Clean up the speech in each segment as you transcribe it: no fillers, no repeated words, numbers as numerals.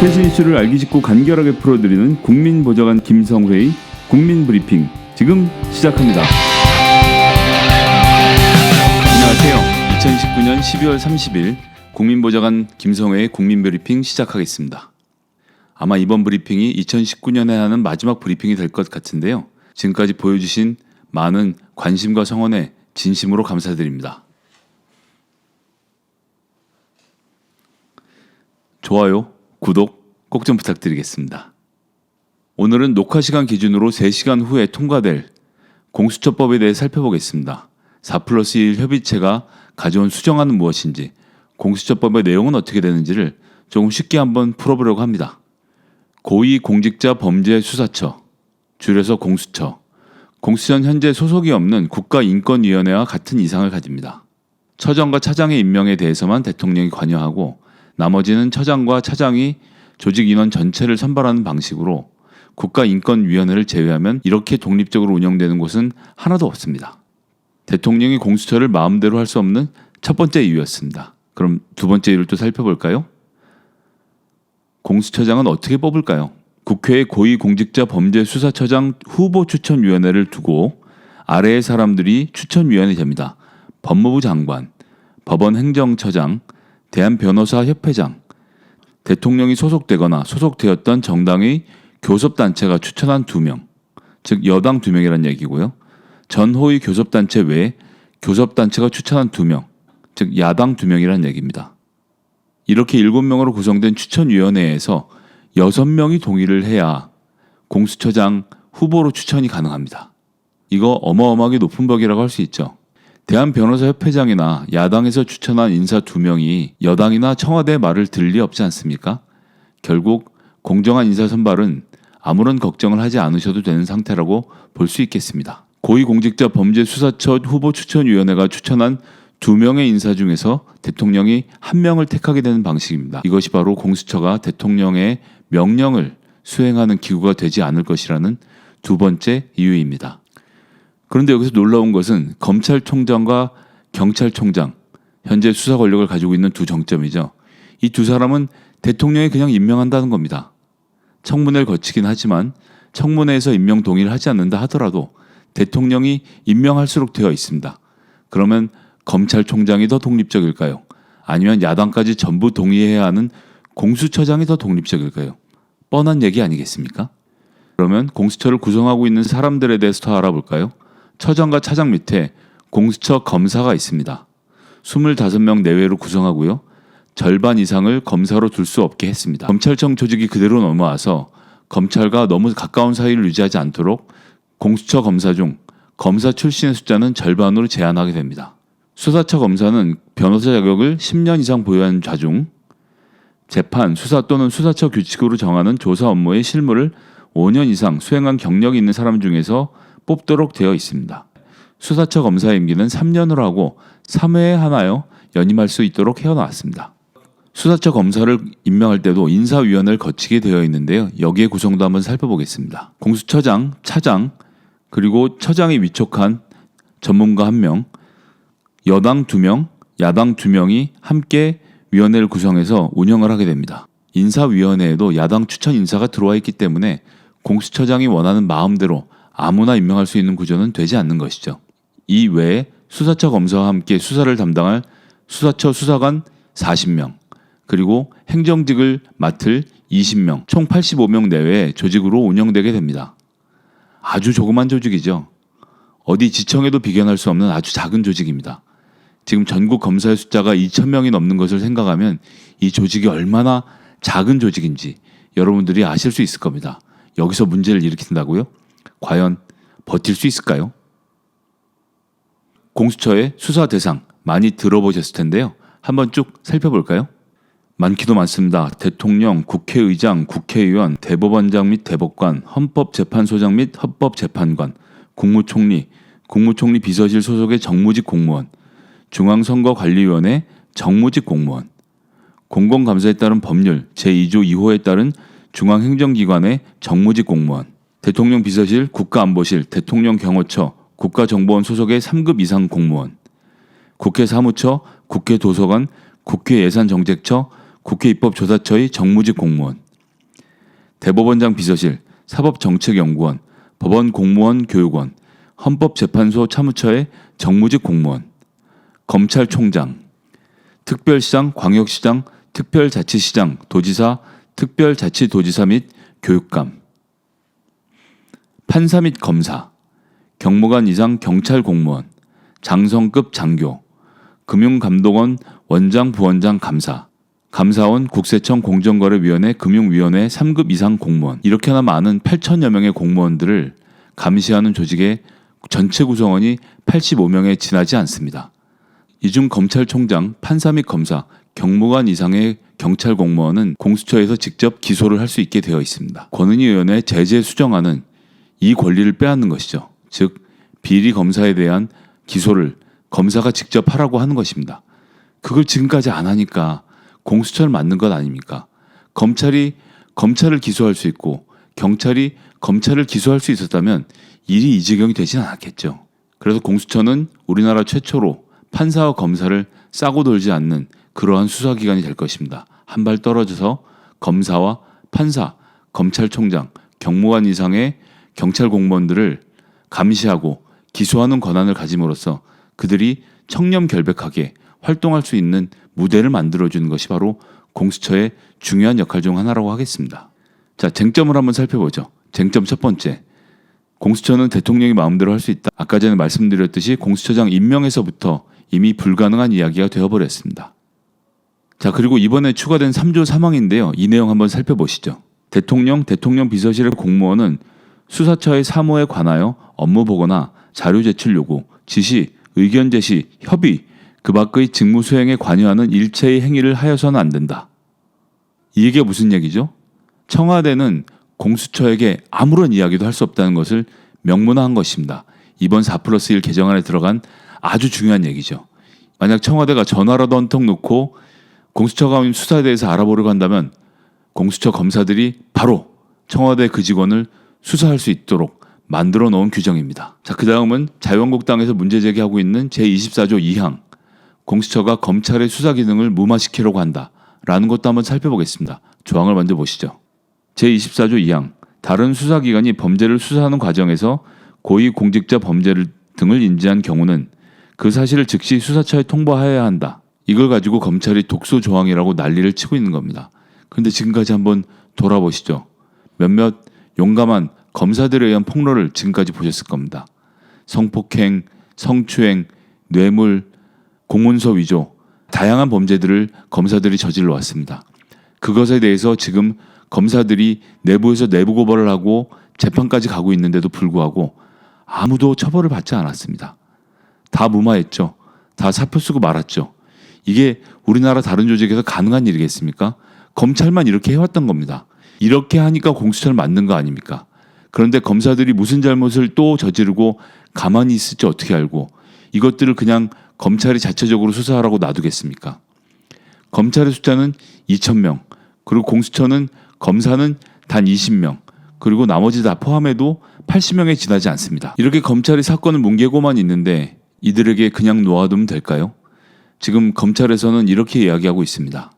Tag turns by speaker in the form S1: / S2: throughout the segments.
S1: 최신 이슈를 알기 쉽고 간결하게 풀어드리는 국민보좌관 김성회의 국민브리핑 지금 시작합니다. 안녕하세요. 2019년 12월 30일 국민보좌관 김성회의 국민브리핑 시작하겠습니다. 아마 이번 브리핑이 2019년에 하는 마지막 브리핑이 될 것 같은데요. 지금까지 보여주신 많은 관심과 성원에 진심으로 감사드립니다. 좋아요, 구독 꼭 좀 부탁드리겠습니다. 오늘은 녹화 시간 기준으로 3시간 후에 통과될 공수처법에 대해 살펴보겠습니다. 4+1 협의체가 가져온 수정안은 무엇인지, 공수처법의 내용은 어떻게 되는지를 조금 쉽게 한번 풀어보려고 합니다. 고위공직자범죄수사처, 줄여서 공수처. 공수처는 현재 소속이 없는 국가인권위원회와 같은 이상을 가집니다. 처장과 차장의 임명에 대해서만 대통령이 관여하고 나머지는 처장과 차장이 조직 인원 전체를 선발하는 방식으로 국가인권위원회를 제외하면 이렇게 독립적으로 운영되는 곳은 하나도 없습니다. 대통령이 공수처를 마음대로 할 수 없는 첫 번째 이유였습니다. 그럼 두 번째 이유를 또 살펴볼까요? 공수처장은 어떻게 뽑을까요? 국회의 고위공직자범죄수사처장 후보추천위원회를 두고 아래의 사람들이 추천위원이 됩니다. 법무부 장관, 법원행정처장, 대한변호사협회장, 대통령이 소속되거나 소속되었던 정당의 교섭단체가 추천한 2명, 즉 여당 2명이란 얘기고요. 전호의 교섭단체 외에 교섭단체가 추천한 2명, 즉 야당 2명이란 얘기입니다. 이렇게 7명으로 구성된 추천위원회에서 6명이 동의를 해야 공수처장 후보로 추천이 가능합니다. 이거 어마어마하게 높은 벽이라고 할 수 있죠. 대한변호사협회장이나 야당에서 추천한 인사 2명이 여당이나 청와대의 말을 들을 리 없지 않습니까? 결국 공정한 인사 선발은 아무런 걱정을 하지 않으셔도 되는 상태라고 볼 수 있겠습니다. 고위공직자범죄수사처 후보추천위원회가 추천한 2명의 인사 중에서 대통령이 1명을 택하게 되는 방식입니다. 이것이 바로 공수처가 대통령의 명령을 수행하는 기구가 되지 않을 것이라는 두 번째 이유입니다. 그런데 여기서 놀라운 것은 검찰총장과 경찰총장, 현재 수사 권력을 가지고 있는 두 정점이죠. 이 두 사람은 대통령이 그냥 임명한다는 겁니다. 청문회를 거치긴 하지만 청문회에서 임명 동의를 하지 않는다 하더라도 대통령이 임명할수록 되어 있습니다. 그러면 검찰총장이 더 독립적일까요? 아니면 야당까지 전부 동의해야 하는 공수처장이 더 독립적일까요? 뻔한 얘기 아니겠습니까? 그러면 공수처를 구성하고 있는 사람들에 대해서 더 알아볼까요? 처장과 차장 밑에 공수처 검사가 있습니다. 25명 내외로 구성하고요. 절반 이상을 검사로 둘 수 없게 했습니다. 검찰청 조직이 그대로 넘어와서 검찰과 너무 가까운 사이를 유지하지 않도록 공수처 검사 중 검사 출신의 숫자는 절반으로 제한하게 됩니다. 수사처 검사는 변호사 자격을 10년 이상 보유한 자 중 재판, 수사 또는 수사처 규칙으로 정하는 조사 업무의 실무를 5년 이상 수행한 경력이 있는 사람 중에서 뽑도록 되어 있습니다. 수사처 검사의 임기는 3년으로 하고 3회에 하나요 연임할 수 있도록 해놓았습니다. 수사처 검사를 임명할 때도 인사위원회를 거치게 되어 있는데요. 여기에 구성도 한번 살펴보겠습니다. 공수처장, 차장, 그리고 처장에 위촉한 전문가 1명, 여당 2명, 야당 2명이 함께 위원회를 구성해서 운영을 하게 됩니다. 인사위원회에도 야당 추천 인사가 들어와 있기 때문에 공수처장이 원하는 마음대로 아무나 임명할 수 있는 구조는 되지 않는 것이죠. 이 외에 수사처 검사와 함께 수사를 담당할 수사처 수사관 40명, 그리고 행정직을 맡을 20명, 총 85명 내외의 조직으로 운영되게 됩니다. 아주 조그만 조직이죠. 어디 지청에도 비견할 수 없는 아주 작은 조직입니다. 지금 전국 검사의 숫자가 2,000명이 넘는 것을 생각하면 이 조직이 얼마나 작은 조직인지 여러분들이 아실 수 있을 겁니다. 여기서 문제를 일으킨다고요? 과연 버틸 수 있을까요? 공수처의 수사 대상 많이 들어보셨을 텐데요. 한번 쭉 살펴볼까요? 많기도 많습니다. 대통령, 국회의장, 국회의원, 대법원장 및 대법관, 헌법재판소장 및 헌법재판관, 국무총리, 국무총리 비서실 소속의 정무직 공무원, 중앙선거관리위원회 정무직 공무원, 공공감사에 따른 법률 제2조 2호에 따른 중앙행정기관의 정무직 공무원, 대통령 비서실, 국가안보실, 대통령 경호처, 국가정보원 소속의 3급 이상 공무원, 국회 사무처, 국회 도서관, 국회 예산정책처, 국회 입법조사처의 정무직 공무원, 대법원장 비서실, 사법정책연구원, 법원공무원 교육원, 헌법재판소 차무처의 정무직 공무원, 검찰총장, 특별시장, 광역시장, 특별자치시장, 도지사, 특별자치도지사 및 교육감, 판사 및 검사, 경무관 이상 경찰 공무원, 장성급 장교, 금융감독원 원장 부원장 감사, 감사원 국세청 공정거래위원회 금융위원회 3급 이상 공무원, 이렇게나 많은 8천여 명의 공무원들을 감시하는 조직의 전체 구성원이 85명에 지나지 않습니다. 이 중 검찰총장, 판사 및 검사, 경무관 이상의 경찰 공무원은 공수처에서 직접 기소를 할 수 있게 되어 있습니다. 권은희의원의 제재 수정안은 이 권리를 빼앗는 것이죠. 즉 비리 검사에 대한 기소를 검사가 직접 하라고 하는 것입니다. 그걸 지금까지 안 하니까 공수처를 만든 것 아닙니까? 검찰이 검찰을 기소할 수 있고 경찰이 검찰을 기소할 수 있었다면 일이 이 지경이 되진 않았겠죠. 그래서 공수처는 우리나라 최초로 판사와 검사를 싸고 돌지 않는 그러한 수사기관이 될 것입니다. 한 발 떨어져서 검사와 판사, 검찰총장, 경무관 이상의 경찰 공무원들을 감시하고 기소하는 권한을 가짐으로써 그들이 청렴결백하게 활동할 수 있는 무대를 만들어주는 것이 바로 공수처의 중요한 역할 중 하나라고 하겠습니다. 자, 쟁점을 한번 살펴보죠. 쟁점 첫 번째. 공수처는 대통령이 마음대로 할 수 있다. 아까 전에 말씀드렸듯이 공수처장 임명에서부터 이미 불가능한 이야기가 되어버렸습니다. 자, 그리고 이번에 추가된 3조 3항인데요. 이 내용 한번 살펴보시죠. 대통령 비서실의 공무원은 수사처의 사무에 관하여 업무 보고나 자료 제출 요구, 지시, 의견 제시, 협의, 그 밖의 직무 수행에 관여하는 일체의 행위를 하여서는 안 된다. 이게 무슨 얘기죠? 청와대는 공수처에게 아무런 이야기도 할 수 없다는 것을 명문화한 것입니다. 이번 4+1 개정안에 들어간 아주 중요한 얘기죠. 만약 청와대가 전화라도 한 통 놓고 공수처가 수사에 대해서 알아보려고 한다면 공수처 검사들이 바로 청와대 그 직원을 수사할 수 있도록 만들어 놓은 규정입니다. 자, 그 다음은 자유한국당에서 문제 제기하고 있는 제24조 2항. 공수처가 검찰의 수사 기능을 무마시키려고 한다라는 것도 한번 살펴보겠습니다. 조항을 먼저 보시죠. 제24조 2항. 다른 수사기관이 범죄를 수사하는 과정에서 고위공직자 범죄를 등을 인지한 경우는 그 사실을 즉시 수사처에 통보하여야 한다. 이걸 가지고 검찰이 독소 조항이라고 난리를 치고 있는 겁니다. 그런데 지금까지 한번 돌아보시죠. 몇몇 용감한 검사들에 의한 폭로를 지금까지 보셨을 겁니다. 성폭행, 성추행, 뇌물, 공문서 위조, 다양한 범죄들을 검사들이 저질러 왔습니다. 그것에 대해서 지금 검사들이 내부에서 내부 고발을 하고 재판까지 가고 있는데도 불구하고 아무도 처벌을 받지 않았습니다. 다 무마했죠. 다 사표 쓰고 말았죠. 이게 우리나라 다른 조직에서 가능한 일이겠습니까? 검찰만 이렇게 해왔던 겁니다. 이렇게 하니까 공수처를 만든 거 아닙니까? 그런데 검사들이 무슨 잘못을 또 저지르고 가만히 있을지 어떻게 알고 이것들을 그냥 검찰이 자체적으로 수사하라고 놔두겠습니까? 검찰의 숫자는 2,000명, 그리고 공수처는 검사는 단 20명, 그리고 나머지 다 포함해도 80명에 지나지 않습니다. 이렇게 검찰이 사건을 뭉개고만 있는데 이들에게 그냥 놓아두면 될까요? 지금 검찰에서는 이렇게 이야기하고 있습니다.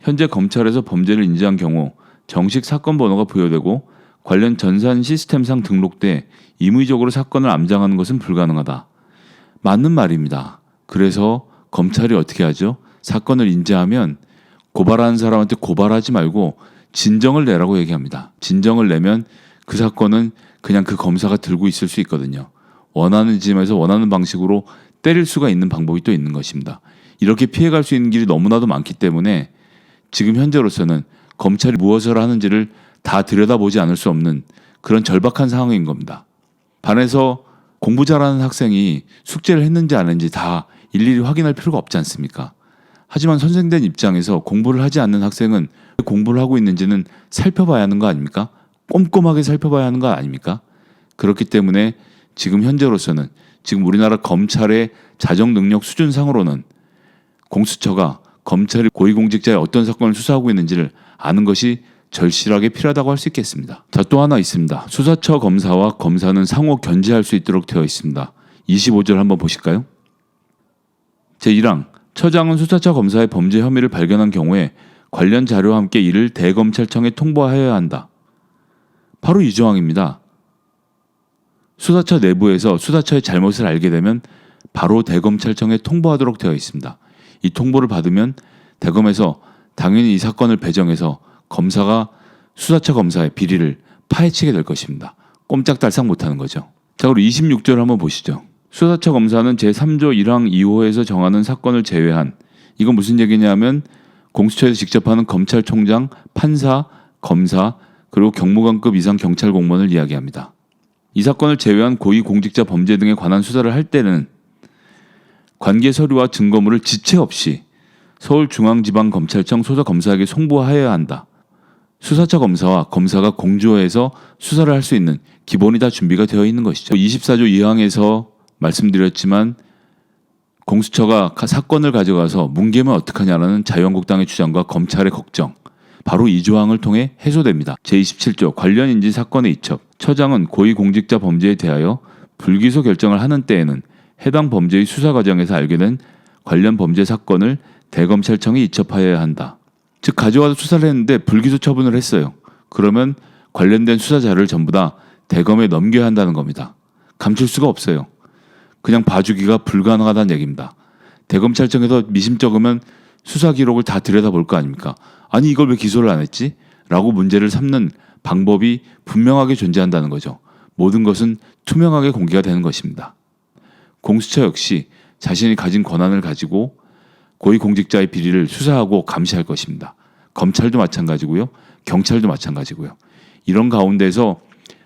S1: 현재 검찰에서 범죄를 인지한 경우 정식 사건 번호가 부여되고 관련 전산 시스템상 등록돼 임의적으로 사건을 암장하는 것은 불가능하다. 맞는 말입니다. 그래서 검찰이 어떻게 하죠? 사건을 인지하면 고발하는 사람한테 고발하지 말고 진정을 내라고 얘기합니다. 진정을 내면 그 사건은 그냥 그 검사가 들고 있을 수 있거든요. 원하는 지점에서 원하는 방식으로 때릴 수가 있는 방법이 또 있는 것입니다. 이렇게 피해갈 수 있는 길이 너무나도 많기 때문에 지금 현재로서는 검찰이 무엇을 하는지를 다 들여다보지 않을 수 없는 그런 절박한 상황인 겁니다. 반해서 공부 잘하는 학생이 숙제를 했는지 안 했는지 다 일일이 확인할 필요가 없지 않습니까? 하지만 선생된 입장에서 공부를 하지 않는 학생은 공부를 하고 있는지는 살펴봐야 하는 거 아닙니까? 꼼꼼하게 살펴봐야 하는 거 아닙니까? 그렇기 때문에 지금 현재로서는 지금 우리나라 검찰의 자정 능력 수준상으로는 공수처가 검찰이 고위공직자의 어떤 사건을 수사하고 있는지를 아는 것이 절실하게 필요하다고 할 수 있겠습니다. 자, 또 하나 있습니다. 수사처 검사와 검사는 상호 견제할 수 있도록 되어 있습니다. 25절 한번 보실까요? 제1항. 처장은 수사처 검사의 범죄 혐의를 발견한 경우에 관련 자료와 함께 이를 대검찰청에 통보하여야 한다. 바로 이 조항입니다. 수사처 내부에서 수사처의 잘못을 알게 되면 바로 대검찰청에 통보하도록 되어 있습니다. 이 통보를 받으면 대검에서 당연히 이 사건을 배정해서 검사가 수사처 검사의 비리를 파헤치게 될 것입니다. 꼼짝달싹 못하는 거죠. 자, 그리고 26조를 한번 보시죠. 수사처 검사는 제3조 1항 2호에서 정하는 사건을 제외한, 이건 무슨 얘기냐면 공수처에서 직접 하는 검찰총장, 판사, 검사, 그리고 경무관급 이상 경찰 공무원을 이야기합니다. 이 사건을 제외한 고위공직자 범죄 등에 관한 수사를 할 때는 관계 서류와 증거물을 지체 없이 서울중앙지방검찰청 소속검사에게 송부하여야 한다. 수사처 검사와 검사가 공조해서 수사를 할 수 있는 기본이 다 준비가 되어 있는 것이죠. 24조 2항에서 말씀드렸지만 공수처가 사건을 가져가서 뭉개면 어떡하냐라는 자유한국당의 주장과 검찰의 걱정, 바로 이 조항을 통해 해소됩니다. 제27조 관련 인지 사건의 이첩. 처장은 고위공직자 범죄에 대하여 불기소 결정을 하는 때에는 해당 범죄의 수사 과정에서 알게 된 관련 범죄 사건을 대검찰청에 이첩하여야 한다. 즉 가져와서 수사를 했는데 불기소 처분을 했어요. 그러면 관련된 수사 자료를 전부 다 대검에 넘겨야 한다는 겁니다. 감출 수가 없어요. 그냥 봐주기가 불가능하다는 얘기입니다. 대검찰청에서 미심 적으면 수사 기록을 다 들여다볼 거 아닙니까? 아니 이걸 왜 기소를 안 했지? 라고 문제를 삼는 방법이 분명하게 존재한다는 거죠. 모든 것은 투명하게 공개가 되는 것입니다. 공수처 역시 자신이 가진 권한을 가지고 고위공직자의 비리를 수사하고 감시할 것입니다. 검찰도 마찬가지고요. 경찰도 마찬가지고요. 이런 가운데서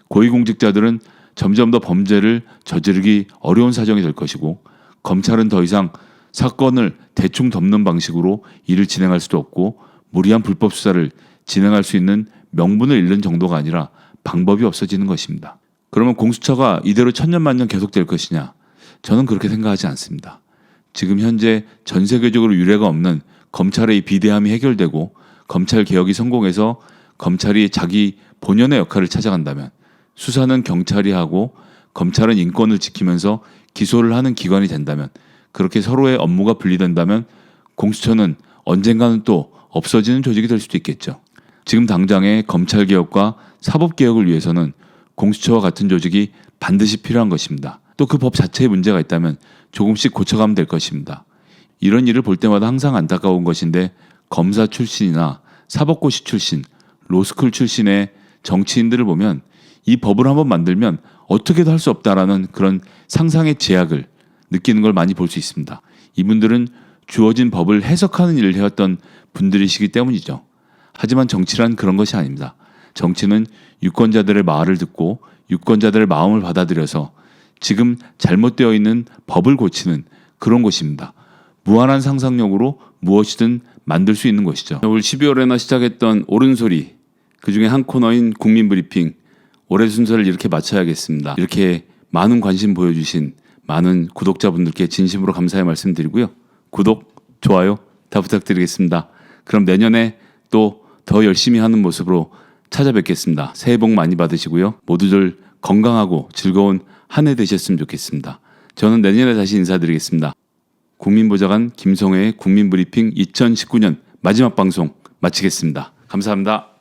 S1: 고위공직자들은 점점 더 범죄를 저지르기 어려운 사정이 될 것이고, 검찰은 더 이상 사건을 대충 덮는 방식으로 일을 진행할 수도 없고 무리한 불법 수사를 진행할 수 있는 명분을 잃는 정도가 아니라 방법이 없어지는 것입니다. 그러면 공수처가 이대로 천년만년 계속될 것이냐? 저는 그렇게 생각하지 않습니다. 지금 현재 전 세계적으로 유례가 없는 검찰의 비대함이 해결되고 검찰 개혁이 성공해서 검찰이 자기 본연의 역할을 찾아간다면, 수사는 경찰이 하고 검찰은 인권을 지키면서 기소를 하는 기관이 된다면, 그렇게 서로의 업무가 분리된다면 공수처는 언젠가는 또 없어지는 조직이 될 수도 있겠죠. 지금 당장의 검찰 개혁과 사법 개혁을 위해서는 공수처와 같은 조직이 반드시 필요한 것입니다. 또 그 법 자체에 문제가 있다면 조금씩 고쳐가면 될 것입니다. 이런 일을 볼 때마다 항상 안타까운 것인데, 검사 출신이나 사법고시 출신, 로스쿨 출신의 정치인들을 보면 이 법을 한번 만들면 어떻게도 할 수 없다라는 그런 상상의 제약을 느끼는 걸 많이 볼 수 있습니다. 이분들은 주어진 법을 해석하는 일을 해왔던 분들이시기 때문이죠. 하지만 정치란 그런 것이 아닙니다. 정치는 유권자들의 말을 듣고 유권자들의 마음을 받아들여서 지금 잘못되어 있는 법을 고치는 그런 곳입니다. 무한한 상상력으로 무엇이든 만들 수 있는 것이죠. 올 12월에나 시작했던 옳은소리, 그중에 한 코너인 국민브리핑, 올해 순서를 이렇게 마쳐야겠습니다. 이렇게 많은 관심 보여주신 많은 구독자분들께 진심으로 감사의 말씀드리고요. 구독, 좋아요 다 부탁드리겠습니다. 그럼 내년에 또 더 열심히 하는 모습으로 찾아뵙겠습니다. 새해 복 많이 받으시고요. 모두들 건강하고 즐거운 한 해 되셨으면 좋겠습니다. 저는 내년에 다시 인사드리겠습니다. 국민보좌관 김성회의 국민브리핑 2019년 마지막 방송 마치겠습니다. 감사합니다.